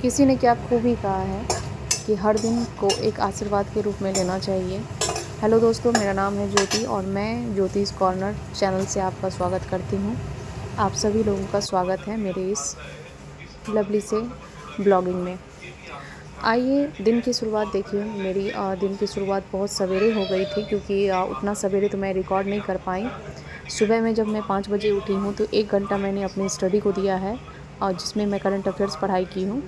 किसी ने क्या खूबी कहा है कि हर दिन को एक आशीर्वाद के रूप में लेना चाहिए। हेलो दोस्तों, मेरा नाम है ज्योति और मैं ज्योति's कॉर्नर चैनल से आपका स्वागत करती हूँ। आप सभी लोगों का स्वागत है मेरे इस लवली से ब्लॉगिंग में। आइए दिन की शुरुआत देखिए। मेरी दिन की शुरुआत बहुत सवेरे हो गई थी क्योंकि उतना सवेरे तो मैं रिकॉर्ड नहीं कर पाई। सुबह में जब मैं 5 बजे उठी हूँ तो 1 घंटा मैंने अपनी स्टडी को दिया है और जिसमें मैं करंट अफेयर्स पढ़ाई की हूँ।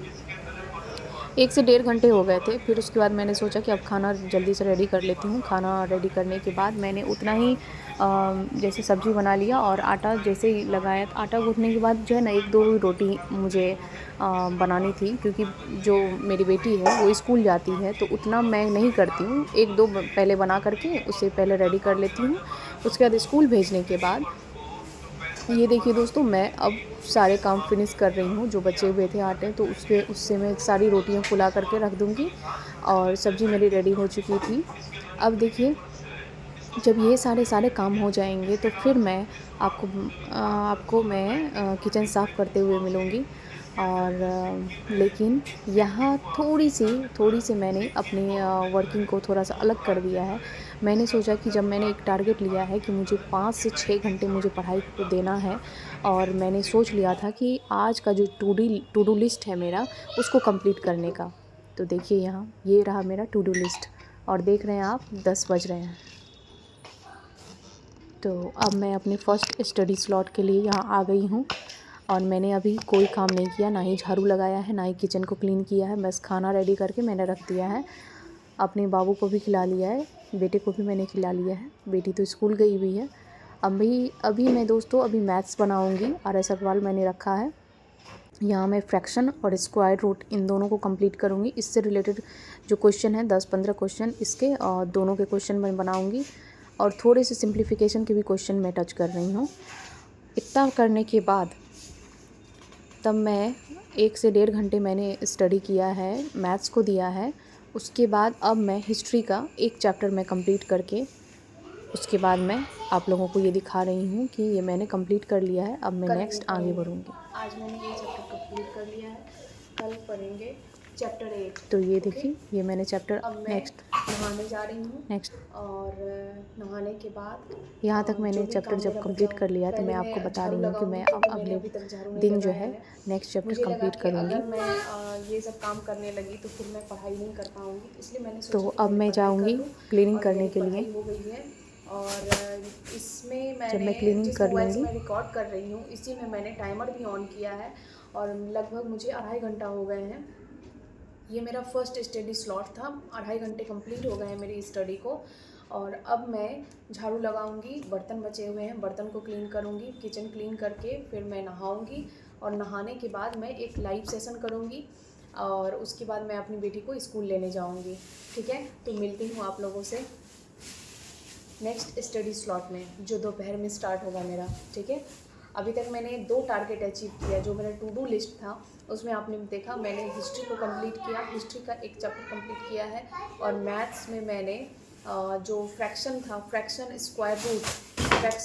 1 से डेढ़ घंटे हो गए थे। फिर उसके बाद मैंने सोचा कि अब खाना जल्दी से रेडी कर लेती हूँ। खाना रेडी करने के बाद मैंने उतना ही जैसे सब्ज़ी बना लिया और आटा जैसे ही लगाया, आटा गूँथने के बाद जो है ना 1-2 रोटी मुझे बनानी थी क्योंकि जो मेरी बेटी है वो स्कूल जाती है तो उतना मैं नहीं करती हूँ। 1-2 पहले बना करके उसे पहले रेडी कर लेती हूँ। उसके बाद स्कूल भेजने के बाद ये देखिए दोस्तों, मैं अब सारे काम फिनिश कर रही हूँ। जो बचे हुए थे आटे तो उससे मैं सारी रोटियाँ फुला करके रख दूँगी और सब्ज़ी मेरी रेडी हो चुकी थी। अब देखिए, जब ये सारे काम हो जाएंगे तो फिर मैं आपको मैं किचन साफ़ करते हुए मिलूँगी। और लेकिन यहाँ थोड़ी सी मैंने अपनी वर्किंग को थोड़ा सा अलग कर दिया है। मैंने सोचा कि जब मैंने एक टारगेट लिया है कि मुझे 5 से 6 घंटे मुझे पढ़ाई को देना है और मैंने सोच लिया था कि आज का जो टू डू लिस्ट है मेरा, उसको कंप्लीट करने का। तो देखिए यहाँ ये रहा मेरा टू डू लिस्ट और देख रहे हैं आप 10 बज रहे हैं। तो अब मैं अपने फ़र्स्ट स्टडी स्लॉट के लिए यहाँ आ गई हूँ और मैंने अभी कोई काम नहीं किया, ना ही झाड़ू लगाया है, ना ही किचन को क्लीन किया है। बस खाना रेडी करके मैंने रख दिया है। अपने बाबू को भी खिला लिया है, बेटे को भी मैंने खिला लिया है। बेटी तो स्कूल गई हुई है। अभी मैं दोस्तों अभी मैथ्स बनाऊँगी। RS अग्रवाल मैंने रखा है। यहाँ मैं फ्रैक्शन और स्क्वायर रूट इन दोनों को कंप्लीट करूँगी। इससे रिलेटेड जो क्वेश्चन है 10-15 क्वेश्चन इसके और दोनों के क्वेश्चन मैं बनाऊँगी और थोड़े से सिंप्लीफिकेशन के भी क्वेश्चन मैं टच कर रही हूँ। इतना करने के बाद तब मैं 1 से डेढ़ घंटे मैंने स्टडी किया है, मैथ्स को दिया है। उसके बाद अब मैं हिस्ट्री का एक चैप्टर मैं कंप्लीट करके उसके बाद मैं आप लोगों को ये दिखा रही हूँ कि ये मैंने कंप्लीट कर लिया है। अब मैं नेक्स्ट आगे बढ़ूँगी। आज मैंने ये चैप्टर कंप्लीट कर लिया है, कल पढ़ेंगे चैप्टर 8। तो ये देखिए, ये मैंने चैप्टर नेक्स्ट नहाने जा रही हूँ नेक्स्ट। और नहाने के बाद यहाँ तक मैंने चैप्टर जब कंप्लीट कर लिया तो मैं आपको बता रही हूँ कि मैं अब अगले दिन जो है नेक्स्ट चैप्टर कंप्लीट करूँगी। अगर मैं ये सब काम करने लगी तो फिर मैं पढ़ाई नहीं कर पाऊँगी, इसलिए मैंने सोचा तो अब मैं जाऊँगी क्लीनिंग करने के लिए। हो गई है और इसमें मैंने जब मैं क्लीनिंग कर लूँगी, मैं रिकॉर्ड कर रही हूँ, इसी में मैंने टाइमर भी ऑन किया है और लगभग मुझे 2.5 घंटा हो गए हैं। ये मेरा फर्स्ट स्टडी स्लॉट था। 2.5 घंटे कंप्लीट हो गए हैं मेरी स्टडी को। और अब मैं झाड़ू लगाऊंगी, बर्तन बचे हुए हैं बर्तन को क्लीन करूंगी, किचन क्लीन करके फिर मैं नहाऊंगी और नहाने के बाद मैं एक लाइव सेशन करूंगी और उसके बाद मैं अपनी बेटी को स्कूल लेने जाऊंगी। ठीक है, तो मिलती हूँ आप लोगों से नेक्स्ट स्टडी स्लॉट में जो दोपहर में स्टार्ट होगा मेरा। ठीक है, अभी तक मैंने 2 टारगेट अचीव किया। जो मेरा टू डू लिस्ट था उसमें आपने देखा मैंने हिस्ट्री को कंप्लीट किया, हिस्ट्री का एक चैप्टर कंप्लीट किया है और मैथ्स में मैंने जो फ्रैक्शन था, फ्रैक्शन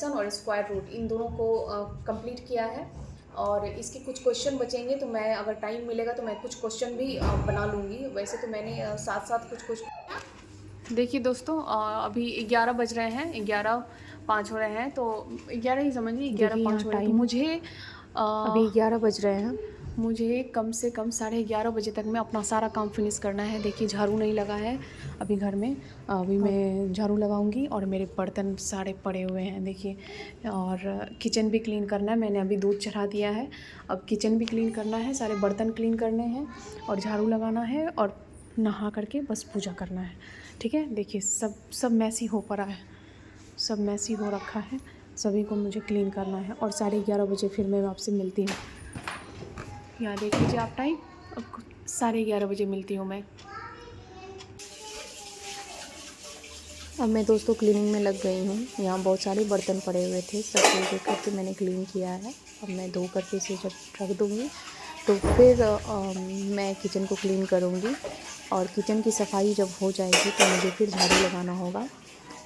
और स्क्वायर रूट इन दोनों को कंप्लीट किया है। और इसके कुछ क्वेश्चन बचेंगे तो मैं अगर टाइम मिलेगा तो मैं कुछ क्वेश्चन भी बना लूँगी। वैसे तो मैंने साथ साथ कुछ देखिए दोस्तों, अभी 11 बज रहे हैं, 11:05 हो रहे हैं, तो 11 ही समझिए, 11:05 हो रहे हैं। तो मुझे अभी 11 बज रहे हैं, मुझे कम से कम 11:30 बजे तक में अपना सारा काम फिनिश करना है। देखिए झाड़ू नहीं लगा है अभी घर में, अभी मैं झाड़ू लगाऊंगी और मेरे बर्तन सारे पड़े हुए हैं देखिए। और किचन भी क्लीन करना है, मैंने अभी दूध चढ़ा दिया है। अब किचन भी क्लीन करना है, सारे बर्तन क्लीन करने हैं और झाड़ू लगाना है और नहा करके बस पूजा करना है। ठीक है, देखिए सब मैसी हो पड़ा है, सब मैसी हो रखा है, सभी को मुझे क्लीन करना है और 11:30 बजे फिर मैं आपसे मिलती हूँ। यहाँ देख लीजिए आप टाइम, अब 11:30 बजे मिलती हूँ मैं। अब मैं दोस्तों क्लीनिंग में लग गई हूँ। यहाँ बहुत सारे बर्तन पड़े हुए थे, सब एक करके मैंने क्लीन किया है। अब मैं धो करके इसे जब रख दूँगी तो फिर मैं किचन को क्लीन करूँगी और किचन की सफाई जब हो जाएगी तो मुझे फिर झाड़ू लगाना होगा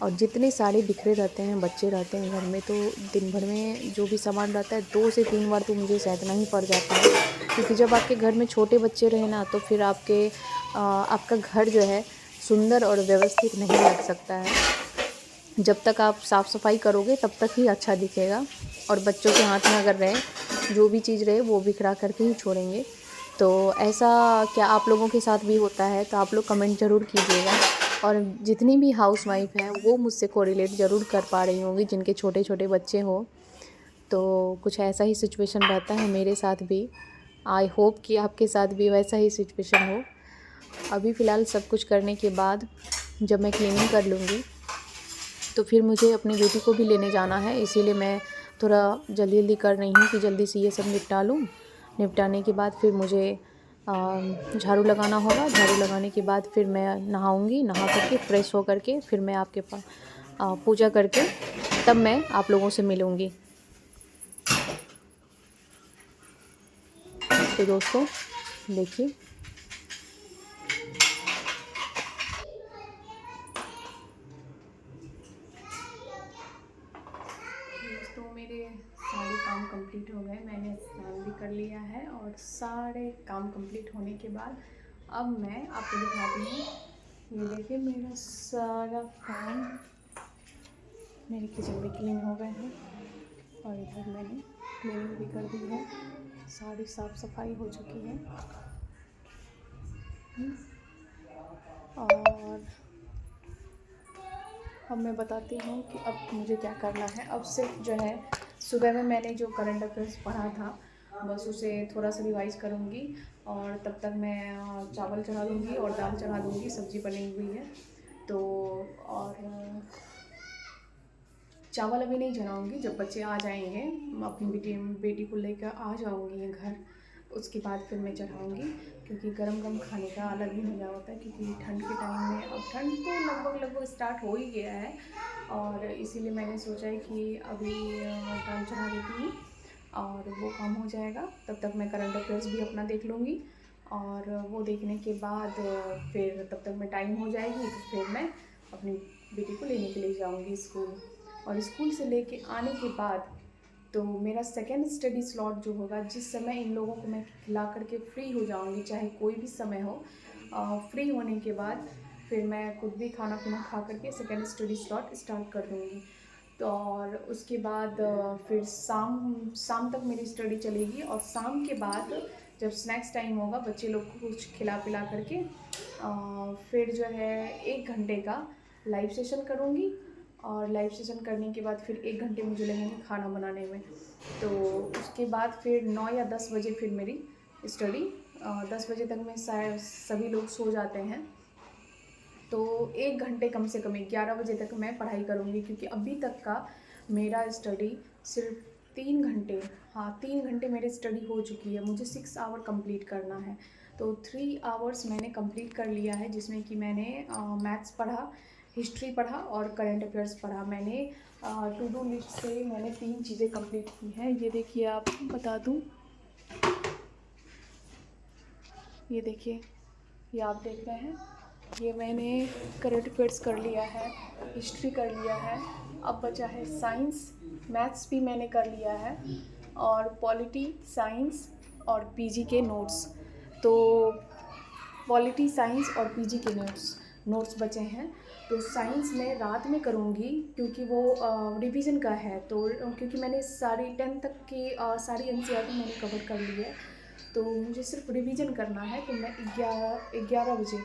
और जितने सारे बिखरे रहते हैं बच्चे रहते हैं घर में, तो दिन भर में जो भी सामान रहता है 2 से 3 बार तो मुझे सैंतना ही पड़ जाता है। क्योंकि जब आपके घर में छोटे बच्चे रहे ना, तो फिर आपका घर जो है सुंदर और व्यवस्थित नहीं लग सकता है। जब तक आप साफ़ सफाई करोगे तब तक ही अच्छा दिखेगा। और बच्चों के हाथ में अगर रहे, जो भी चीज़ रहे वो बिखरा करके ही छोड़ेंगे। तो ऐसा क्या आप लोगों के साथ भी होता है? तो आप लोग कमेंट ज़रूर कीजिएगा। और जितनी भी हाउसवाइफ़ हैं वो मुझसे कोरिलेट ज़रूर कर पा रही होंगी, जिनके छोटे छोटे बच्चे हों। तो कुछ ऐसा ही सिचुएशन रहता है मेरे साथ भी। आई होप कि आपके साथ भी वैसा ही सिचुएशन हो। अभी फ़िलहाल सब कुछ करने के बाद जब मैं क्लीनिंग कर लूँगी, तो फिर मुझे अपनी बेटी को भी लेने जाना है, इसीलिए मैं थोड़ा जल्दी जल्दी कर रही हूँ कि जल्दी से ये सब निपटा लूँ। निपटाने के बाद फिर मुझे झाड़ू लगाना होगा। झाड़ू लगाने के बाद फिर मैं नहाऊँगी, नहा करके फ्रेश हो करके फिर मैं आपके पास पूजा करके तब मैं आप लोगों से मिलूँगी। तो दोस्तों देखिए, दोस्तों मेरे सारे काम कंप्लीट हो गए। मैंने स्नान भी कर लिया है और सारे काम कंप्लीट होने के बाद अब मैं आपको दिखाती हूँ। ये देखिए मेरा सारा काम मेरे किचन में क्लीन हो गए हैं और इधर मैंने क्लीनिंग भी कर दी है। सारी साफ़ सफाई हो चुकी है। और अब मैं बताती हूँ कि अब मुझे क्या करना है। अब सिर्फ जो है सुबह में मैंने जो करंट अफेयर्स पढ़ा था बस उसे थोड़ा सा रिवाइज़ करूँगी और तब तक मैं चावल चढ़ा दूँगी और दाल चढ़ा दूँगी। सब्ज़ी बनी हुई है तो, और चावल अभी नहीं चढ़ाऊँगी। जब बच्चे आ जाएंगे, अपनी बेटी को लेकर आ जाऊँगी घर, उसके बाद फिर मैं चढ़ाऊँगी। क्योंकि गरम गरम खाने का अलग ही मज़ा होता है। क्योंकि ठंड के टाइम में, अब ठंड तो लगभग स्टार्ट हो ही गया है और इसीलिए मैंने सोचा है कि अभी दाल चढ़ा देती हूँ और वो काम हो जाएगा। तब तक मैं करंट अफेयर्स भी अपना देख लूँगी और वो देखने के बाद फिर तब तक मैं टाइम हो जाएगी तो फिर मैं अपनी बेटी को लेने के लिए जाऊँगी स्कूल। और स्कूल से लेके आने के बाद तो मेरा सेकेंड स्टडी स्लॉट जो होगा, जिस समय इन लोगों को मैं खिला करके फ्री हो जाऊंगी, चाहे कोई भी समय हो, फ्री होने के बाद फिर मैं खुद भी खाना पीना खा करके सेकेंड स्टडी स्लॉट स्टार्ट कर दूंगी। तो और उसके बाद फिर शाम तक मेरी स्टडी चलेगी और शाम के बाद जब स्नैक्स टाइम होगा बच्चे लोग को कुछ खिला पिला करके फिर जो है 1 घंटे का लाइव सेशन करूँगी। और लाइव सेशन करने के बाद फिर 1 घंटे मुझे लगेंगे खाना बनाने में। तो उसके बाद फिर 9 या 10 बजे फिर मेरी स्टडी, 10 बजे तक में शायद सभी लोग सो जाते हैं। तो 1 घंटे कम से कम 11 बजे तक मैं पढ़ाई करूँगी। क्योंकि अभी तक का मेरा स्टडी सिर्फ 3 घंटे, हाँ 3 घंटे मेरी स्टडी हो चुकी है। मुझे 6 आवर कंप्लीट करना है। तो 3 आवर्स मैंने कंप्लीट कर लिया है, जिसमें कि मैंने मैथ्स पढ़ा, हिस्ट्री पढ़ा और करंट अफेयर्स पढ़ा। मैंने टू डू लिस्ट से मैंने 3 चीज़ें कंप्लीट की हैं। ये देखिए, आप बता दूँ, ये देखिए, ये आप देख रहे हैं, ये मैंने करंट अफेयर्स कर लिया है, हिस्ट्री कर लिया है। अब बचा है साइंस, मैथ्स भी मैंने कर लिया है और पॉलिटी, साइंस और पीजी के नोट्स। तो पॉलिटी, साइंस और पीजी के नोट्स बचे हैं। तो साइंस मैं रात में करूँगी क्योंकि वो रिवीजन का है। तो क्योंकि मैंने सारी 10th तक की सारी एनसीईआरटी मैंने कवर कर ली है, तो मुझे सिर्फ रिवीजन करना है। तो मैं 11 बजे,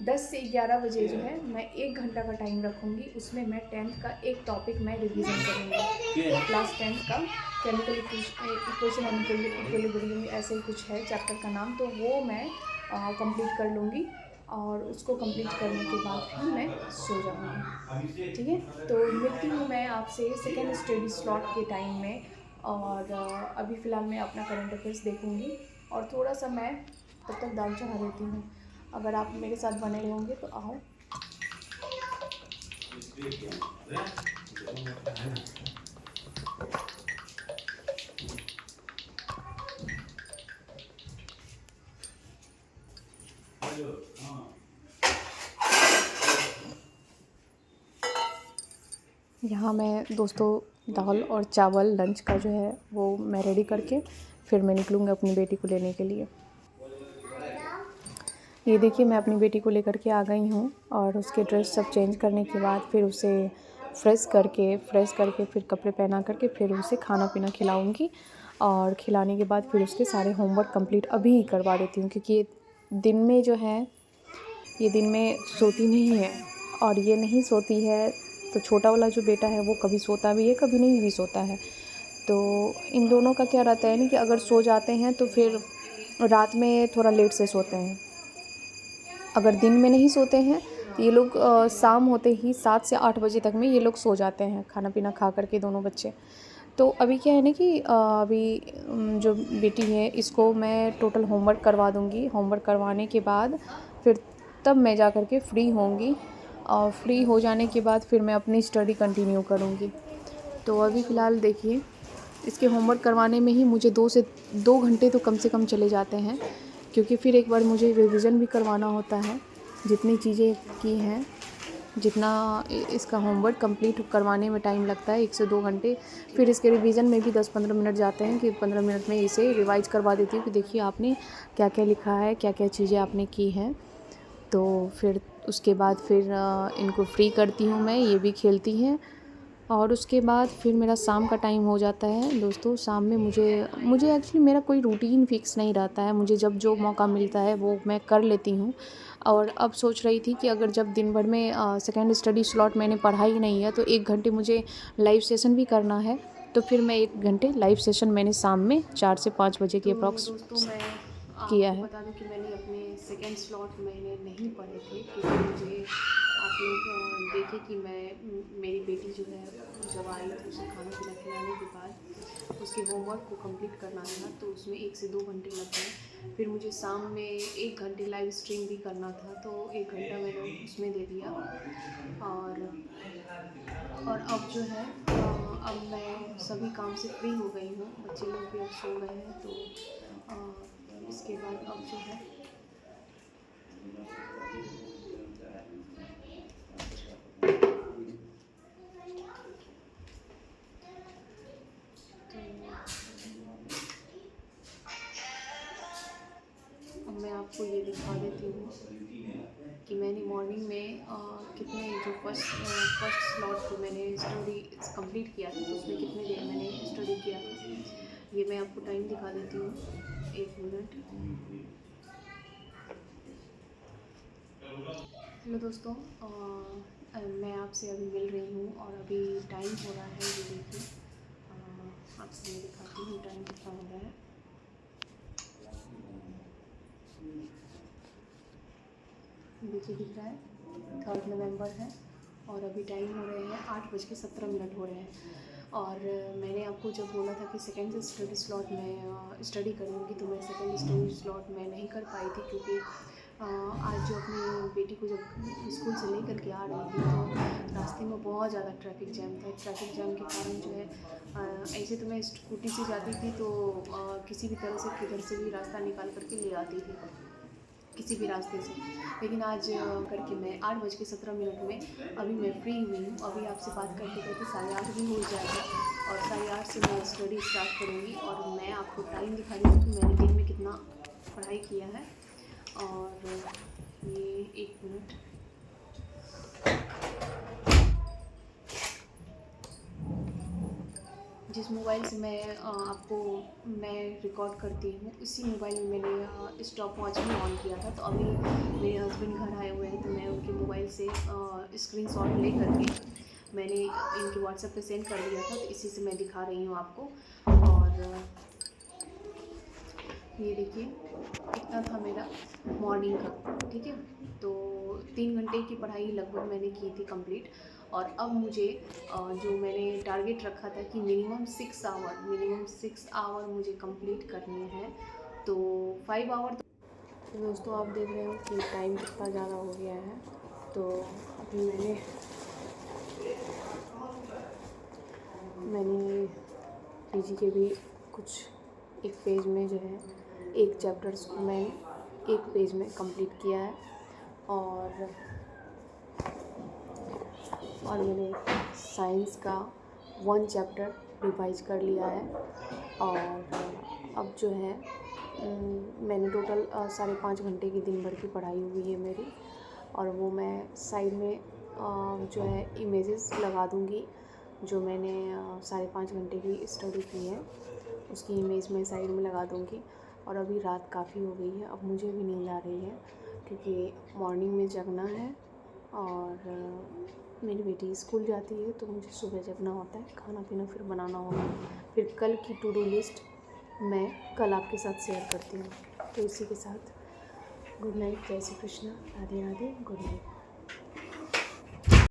10 से 11 बजे जो है मैं 1 घंटा का टाइम रखूँगी। उसमें मैं 10th का एक टॉपिक मैं रिवीजन करूँगी। क्लास 10th का केमिकल इक्वेशन एंड इक्विलिब्रियम, ऐसे ही कुछ है चैप्टर का नाम, तो वो मैं कंप्लीट कर लूँगी और उसको कंप्लीट करने के बाद फिर मैं सो जाऊँगी। ठीक है, तो मिलती हूँ मैं आपसे सेकेंड स्टडी स्लॉट के टाइम में। और अभी फ़िलहाल मैं अपना करंट अफेयर्स देखूँगी और थोड़ा सा मैं तब तक दाल चढ़ा देती हूँ। अगर आप मेरे साथ बने रहोगे तो आओ। यहाँ मैं दोस्तों दाल और चावल लंच का जो है वो मैं रेडी करके फिर मैं निकलूँगी अपनी बेटी को लेने के लिए। ये देखिए मैं अपनी बेटी को लेकर के आ गई हूँ और उसके ड्रेस सब चेंज करने के बाद फिर उसे फ्रेश करके फिर कपड़े पहना करके फिर उसे खाना पीना खिलाऊँगी और खिलाने के बाद फिर उसके सारे होमवर्क कंप्लीट अभी ही करवा देती हूँ, क्योंकि ये दिन में जो है ये दिन में सोती नहीं है और ये नहीं सोती है तो छोटा वाला जो बेटा है वो कभी सोता भी है कभी नहीं भी सोता है। तो इन दोनों का क्या रहता है ना कि अगर सो जाते हैं तो फिर रात में थोड़ा लेट से सोते हैं। अगर दिन में नहीं सोते हैं तो ये लोग शाम होते ही 7 से 8 बजे तक में ये लोग सो जाते हैं खाना पीना खा करके दोनों बच्चे। तो अभी क्या है ना कि अभी जो बेटी है इसको मैं टोटल होमवर्क करवा दूँगी। होमवर्क करवाने के बाद फिर तब मैं जा कर के फ्री होंगी और फ्री हो जाने के बाद फिर मैं अपनी स्टडी कंटिन्यू करूँगी। तो अभी फ़िलहाल देखिए इसके होमवर्क करवाने में ही मुझे 2 घंटे तो कम से कम चले जाते हैं, क्योंकि फिर एक बार मुझे रिवीजन भी करवाना होता है जितनी चीज़ें की हैं, जितना इसका होमवर्क कंप्लीट करवाने में टाइम लगता है 1 से 2 घंटे। फिर इसके रिवीजन में भी 10-15 मिनट जाते हैं कि 15 मिनट में इसे रिवाइज़ करवा देती हूँ कि देखिए आपने क्या-क्या लिखा है, क्या-क्या चीज़ें आपने की हैं। तो फिर उसके बाद फिर इनको फ्री करती हूँ मैं, ये भी खेलती हैं और उसके बाद फिर मेरा शाम का टाइम हो जाता है दोस्तों। शाम में मुझे एक्चुअली मेरा कोई रूटीन फ़िक्स नहीं रहता है, मुझे जब जो मौका मिलता है वो मैं कर लेती हूँ। और अब सोच रही थी कि अगर जब दिन भर में सेकंड स्टडी स्लॉट मैंने पढ़ा ही नहीं है तो 1 घंटे मुझे लाइव सेशन भी करना है, तो फिर मैं 1 घंटे लाइव सेशन मैंने शाम में 4 से 5 बजे के अप्रॉक्स किया है। बता दूं कि मैंने अपने सेकंड स्लॉट मैंने नहीं पढ़े थे, क्योंकि मुझे आप लोग देखे कि मेरी बेटी जो है जब आई तो उसे खाना पीना खिलाने के बाद उसके होमवर्क को कंप्लीट करना था, तो उसमें 1 से 2 घंटे लग गए। फिर मुझे शाम में 1 घंटे लाइव स्ट्रीम भी करना था, तो 1 घंटा मैंने उसमें दे दिया। और अब जो है अब मैं सभी काम से फ्री हो गई हूँ, बच्चे लोग भी अब सो गए हैं। तो इसके बाद अब जो है अब मैं आपको ये दिखा देती हूँ कि मैंने मॉर्निंग में कितने जो फर्स्ट स्लॉट को मैंने स्टडी कंप्लीट किया था, तो उसमें कितने देर मैंने स्टडी किया था। ये मैं आपको टाइम दिखा देती हूँ, 1 मिनट। हेलो दोस्तों, मैं आपसे अभी मिल रही हूँ और अभी टाइम हो रहा है, ये देखिए आपसे मैं दिखाती हूँ टाइम कितना हो रहा है। देखिए दिख रहा है 3 नवंबर है और अभी टाइम हो रहे हैं 8:17 हो रहे हैं। और मैंने आपको जब बोला था कि सेकेंड स्टडी स्लॉट में स्टडी करूँगी, तो मैं सेकेंड स्टडी स्लॉट में नहीं कर पाई थी, क्योंकि आज जो अपनी बेटी को जब स्कूल से लेकर के आ रही थी तो रास्ते में बहुत ज़्यादा ट्रैफिक जैम था। ट्रैफिक जैम के कारण जो है ऐसे तो मैं स्कूटी से जाती थी तो किसी भी तरह से किधर से भी रास्ता निकाल करके ले आती थी, किसी भी रास्ते से। लेकिन आज करके मैं 8:17 में अभी मैं फ्री हुई हूँ। अभी आपसे बात करते करते 8:30 भी हो जाएगा और 8:30 से मैं स्टडी स्टार्ट करूँगी और मैं आपको टाइम दिखा रही हूँ कि मैंने दिन में कितना पढ़ाई किया है। और ये 1 मिनट, जिस मोबाइल से मैं रिकॉर्ड करती हूँ उसी मोबाइल में मैंने स्टॉप वॉच भी ऑन किया था। तो अभी मेरे हस्बैंड घर आए हुए हैं तो मैं उनके मोबाइल से स्क्रीनशॉट ले करके मैंने इनके व्हाट्सएप पे सेंड कर दिया था, तो इसी से मैं दिखा रही हूँ आपको। और ये देखिए इतना था मेरा मॉर्निंग का, ठीक है। तो 3 घंटे की पढ़ाई लगभग मैंने की थी कंप्लीट। और अब मुझे जो मैंने टारगेट रखा था कि मिनिमम 6 आवर मुझे कंप्लीट करने हैं, तो 5 आवर। तो दोस्तों आप देख रहे हो कि टाइम कितना ज़्यादा हो गया है। तो अभी मैंने पीजी के भी कुछ एक पेज में जो है एक चैप्टर्स को मैंने एक पेज में कंप्लीट किया है। और और मैंने साइंस का 1 चैप्टर रिवाइज कर लिया है। और अब जो है मैंने टोटल 5.5 घंटे की दिन भर की पढ़ाई हुई है मेरी, और वो मैं साइड में जो है इमेजेस लगा दूँगी। जो मैंने 5.5 घंटे की स्टडी की है उसकी इमेज मैं साइड में लगा दूँगी। और अभी रात काफ़ी हो गई है, अब मुझे भी नींद आ रही है क्योंकि मॉर्निंग में जगना है। और मेरी बेटी स्कूल जाती है तो मुझे सुबह जगना होता है, खाना पीना फिर बनाना होगा। फिर कल की टू डू लिस्ट मैं कल आपके साथ शेयर करती हूँ। तो इसी के साथ गुड नाइट, जय श्री कृष्णा, राधे राधे, गुड नाइट।